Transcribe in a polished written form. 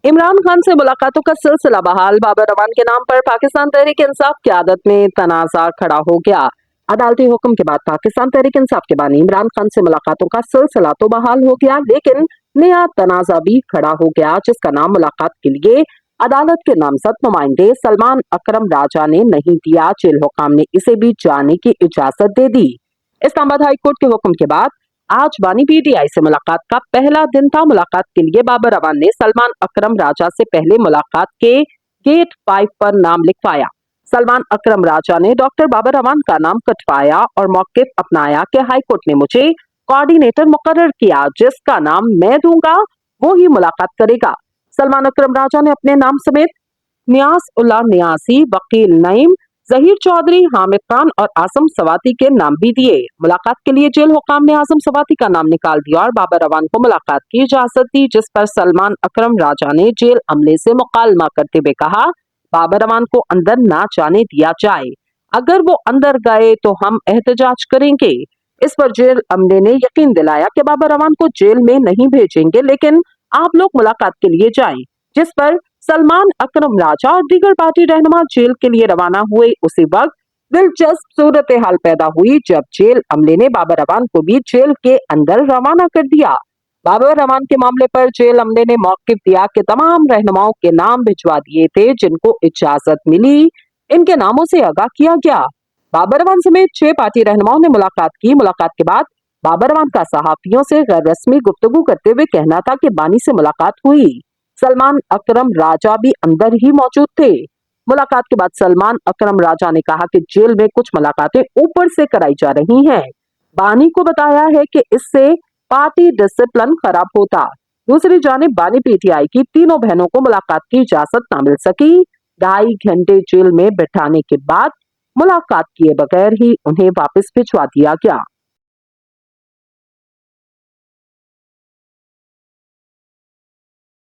इमरान खान से मुलाकातों का सिलसिला बहाल। बाबर रमान के नाम पर पाकिस्तान तहरीक इंसाफ क़यादत में तनाज़ा खड़ा हो गया। अदालती हुक्म के बाद पाकिस्तान तहरीक इंसाफ के बानी इमरान खान से मुलाकातों का सिलसिला तो बहाल हो गया, लेकिन नया तनाज़ा भी खड़ा हो गया, जिसका नाम मुलाकात के लिए अदालत के नामजद नुमाइंदे सलमान अकरम राजा ने नहीं दिया। जेल हुकाम ने इसे भी जाने की इजाजत दे दी। इस्लामाबाद हाई कोर्ट के हुक्म के बाद आज बानी पीटीआई से मुलाकात का पहला दिन था। मुलाकात के लिए बाबर रमान ने सलमान अकरम राजा से पहले मुलाकात के गेट 5 पर नाम लिखवाया। सलमान अकरम राजा ने डॉक्टर बाबर रमान का नाम कटवाया और मौकिफ अपनाया कि हाई कोर्ट ने मुझे कोऑर्डिनेटर मुकर्रर किया, जिसका नाम मैं दूंगा वो ही मुलाकात करेगा। सलमान अकरम राजा ने अपने नाम समेत नियाज उल्लाह नियाजी, वकील नईम, जहीर चौधरी, हामिद खान और आजम सवाती के नाम भी दिए। मुलाकात के लिए जेल हुकाम ने आजम सवाती का नाम निकाल दिया और बाबर रमान को मुलाकात की इजाजत दी, जिस पर सलमान अकरम राजा ने जेल अमले से मुकालमा करते हुए कहा, बाबर रमान को अंदर ना जाने दिया जाए, अगर वो अंदर गए तो हम एहतजाज करेंगे। इस पर जेल अमले ने यकीन दिलाया कि बाबर रमान को जेल में नहीं भेजेंगे, लेकिन आप लोग मुलाकात के लिए जाएं, जिस पर सलमान अकरम राजा और दीगर पार्टी रहनुमा जेल के लिए रवाना हुए। उसी वक्त दिलचस्प सूरत हाल पैदा हुई जब जेल अमले ने बाबर रमान को भी जेल के अंदर रवाना कर दिया। बाबर रमान के मामले पर जेल अमले ने मौकिफ दिया कि तमाम रहनुमाओं के नाम भिजवा दिए थे जिनको इजाजत मिली, इनके नामों से आगाह किया गया। बाबर रमान समेत 6 पार्टी रहनुमाओं ने मुलाकात की। मुलाकात के बाद बाबर रमान का सहाफियों से गैर रस्मी गुफ्तगू करते हुए कहना था कि बानी से मुलाकात हुई। सलमान अकरम राजा भी अंदर ही मौजूद थे। मुलाकात के बाद सलमान अकरम राजा ने कहा कि जेल में कुछ मुलाकातें ऊपर से कराई जा रही हैं। बानी को बताया है कि इससे पार्टी डिसिप्लिन खराब होता। दूसरी जानिब बानी पीटीआई की तीनों बहनों को मुलाकात की इजाजत न मिल सकी। 2.5 घंटे जेल में बिठाने के बाद मुलाकात किए बगैर ही उन्हें वापस भिजवा दिया गया।